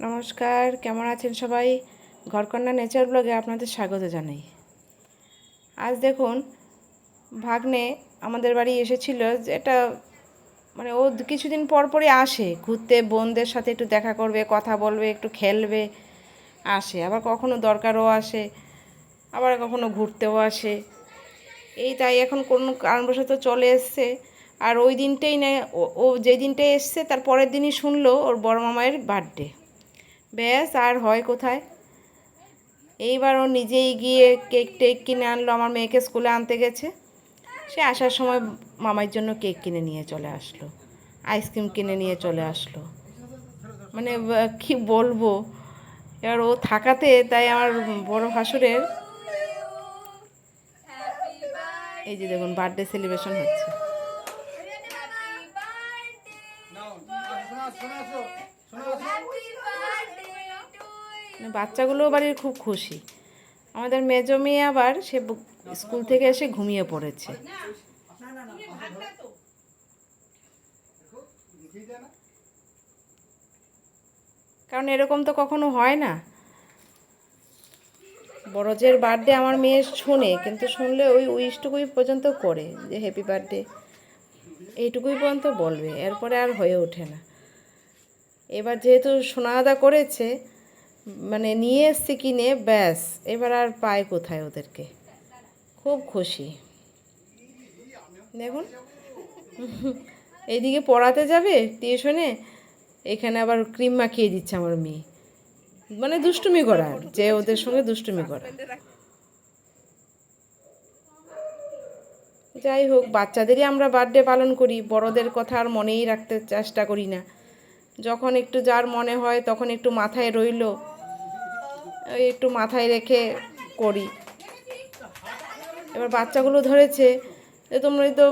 নমস্কার, কেমন আছেন সবাই? ঘরকন্যা নেচার ব্লগে আপনাদের স্বাগত জানাই। আজ দেখুন, ভাগ্নে আমাদের বাড়ি এসেছিল। এটা মানে ও কিছুদিন পর পরই আসে ঘুরতে, বোনদের সাথে একটু দেখা করবে, কথা বলবে, একটু খেলবে, আসে। আবার কখনো দরকারও আসে, আবার কখনো ঘুরতেও আসে। এই তাই এখন কোনো কারণবশত চলে এসছে। আর ওই দিনটাই না, ও যেই দিনটাই এসছে তার পরের দিনই শুনলো ওর বড় মামায়ের বার্থডে। ব্যাস, আর হয় কোথায়। এইবার ও নিজেই গিয়ে কেক টেক কিনে আনলো। আমার মেয়েকে স্কুলে আনতে গেছে, সে আসার সময় মামার জন্য কেক কিনে নিয়ে চলে আসলো, আইসক্রিম কিনে নিয়ে চলে আসলো। মানে কি বলবো, এবার ও থাকাতে তাই আমার বড় ভাসুরের এই যে দেখুন বার্থডে সেলিব্রেশন হচ্ছে। বাচ্চাগুলো বাড়ির খুব খুশি। আমাদের মেজো মেয়ে আবার সে স্কুল থেকে এসে ঘুমিয়ে পড়েছে। কারণ এরকম তো কখনো হয় না। বড়জের বার্থডে আমার মেয়ে শোনে, কিন্তু শুনলে ওই উইশটুকুই পর্যন্ত করে, যে হ্যাপি বার্থডে, এইটুকুই পর্যন্ত বলবে, এরপরে আর হয়ে ওঠে না। এবার যেহেতু সোনাদা করেছে, মানে নিয়ে এসছে কিনে, ব্যাস এবার আর পায় কোথায় ওদেরকে। খুব খুশি। দেখুন, এইদিকে পড়াতে যাবে টিউশনে, এখানে আবার ক্রিম মাখিয়ে দিচ্ছে আমার মেয়ে। মানে দুষ্টুমি করা, যে ওদের সঙ্গে দুষ্টুমি করা। যাই হোক, বাচ্চাদেরই আমরা বার্থডে পালন করি, বড়দের কথা আর মনেই রাখতে চেষ্টা করি না। যখন একটু যার মনে হয় তখন একটু মাথায় রইল, ওই একটু মাথায় রেখে করি। এবার বাচ্চাগুলো ধরেছে যে তোমরাই তো,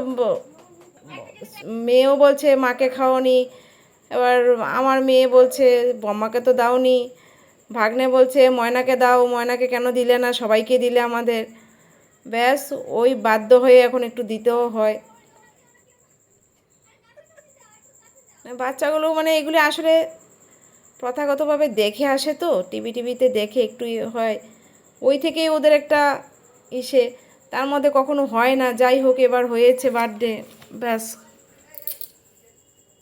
মেয়েও বলছে মাকে খাওয়ানি, এবার আমার মেয়ে বলছে বম্মাকে তো দাওনি, ভাগ্নে বলছে ময়নাকে দাও, ময়নাকে কেন দিলে না, সবাইকে দিলে আমাদের। ব্যাস, ওই বাধ্য হয়ে এখন একটু দিতেও হয়। বাচ্চাগুলো মানে এগুলি আসলে প্রথাগতভাবে দেখে আসে, তো টিভিতে দেখে একটু হয়, ওই থেকেই ওদের একটা ইসে, তার মধ্যে কখনো হয় না। যাই হোক, এবার হয়েছে বার্থডে, ব্যাস।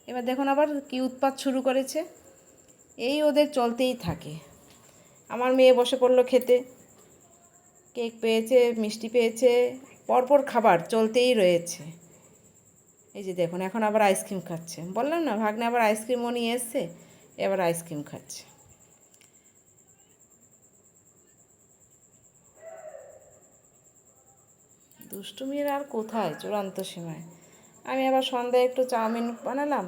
এবার দেখুন আবার কি উৎপাত শুরু করেছে। এই ওদের চলতেই থাকে। আমার মেয়ে বসে পড়লো খেতে, কেক পেয়েছে, মিষ্টি পেয়েছে, পরপর খাবার চলতেই রয়েছে। এই যে দেখুন, এখন আবার আইসক্রিম খাচ্ছে। বললাম না, ভাগ্নে আবার আইসক্রিমও নিয়ে এসছে, এবার আইসক্রিম খাচ্ছে। দুষ্টুমির আর কোথায়, চূড়ান্ত সীমায়। আমি আবার সন্ধ্যায় একটু চাউমিন বানালাম,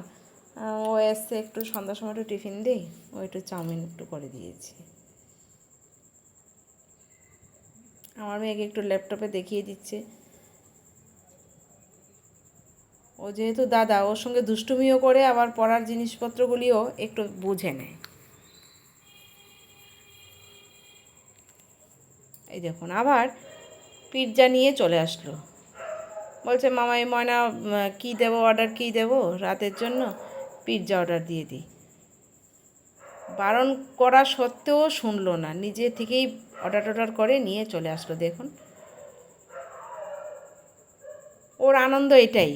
ও এসছে, একটু সন্ধ্যার সময় একটু টিফিন দিই, ও একটু চাউমিন একটু করে দিয়েছি। আমার মেয়েকে একটু ল্যাপটপে দেখিয়ে দিচ্ছে। ও যেহেতু দাদা, ওর সঙ্গে দুষ্টুমিও করে, আবার পড়ার জিনিসপত্রগুলিও একটু বুঝে নেয়। এই দেখুন, আবার পিৎজা নিয়ে চলে আসলো। বলছে মামা, এই ময়না কী দেবো, অর্ডার কী দেবো রাতের জন্য, পিৎজা অর্ডার দিয়ে দিই। বারণ করা সত্ত্বেও শুনলো না, নিজে থেকেই অর্ডার করে নিয়ে চলে আসলো। দেখুন, ওর আনন্দ এটাই,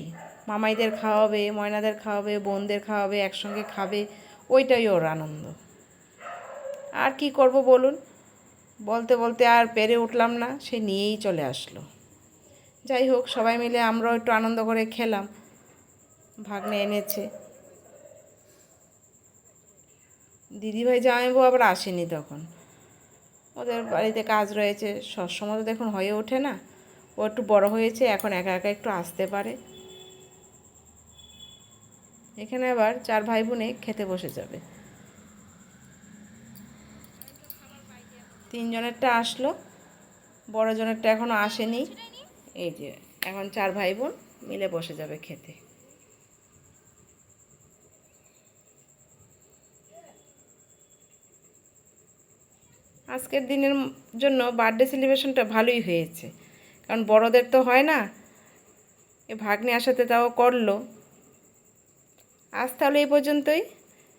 মামাইদের খাওয়াবে, ময়নাদের খাওয়াবে, বোনদের খাওয়াবে, একসঙ্গে খাবে, ওইটাই ওর আনন্দ। আর কি করব বলুন, বলতে বলতে আর পেরে উঠলাম না, সে নিয়েই চলে আসলো। যাই হোক, সবাই মিলে আমরাও একটু আনন্দ করে খেলাম। ভাগ্নে এনেছে, দিদিভাই জামাইবাবু আবার আসেনি তখন, ওদের বাড়িতে কাজ রয়েছে, সবসময় তো দেখুন হয়ে ওঠে না। ও একটু বড় হয়েছে, এখন একা একা একটু আসতে পারে। এখানে আবার 4 ভাই বোনে খেতে বসে যাবে। 3 জনেরটা আসলো, বড় জনেরটা এখনও আসেনি। এই যে এখন 4 ভাই বোন মিলে বসে যাবে খেতে। আজকের দিনের জন্য বার্থডে সেলিব্রেশনটা ভালোই হয়েছে, কারণ বড়দের তো হয় না। এ ভাগ্নে আসাতে তাও করলো। আজ তাহলে এই পর্যন্তই।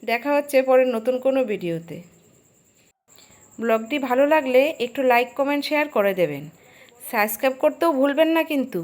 দেখা হচ্ছে পরে নতুন কোনো ভিডিওতে। ব্লগটি ভালো লাগলে একটু লাইক কমেন্ট শেয়ার করে দেবেন। সাবস্ক্রাইব করতেও ভুলবেন না কিন্তু।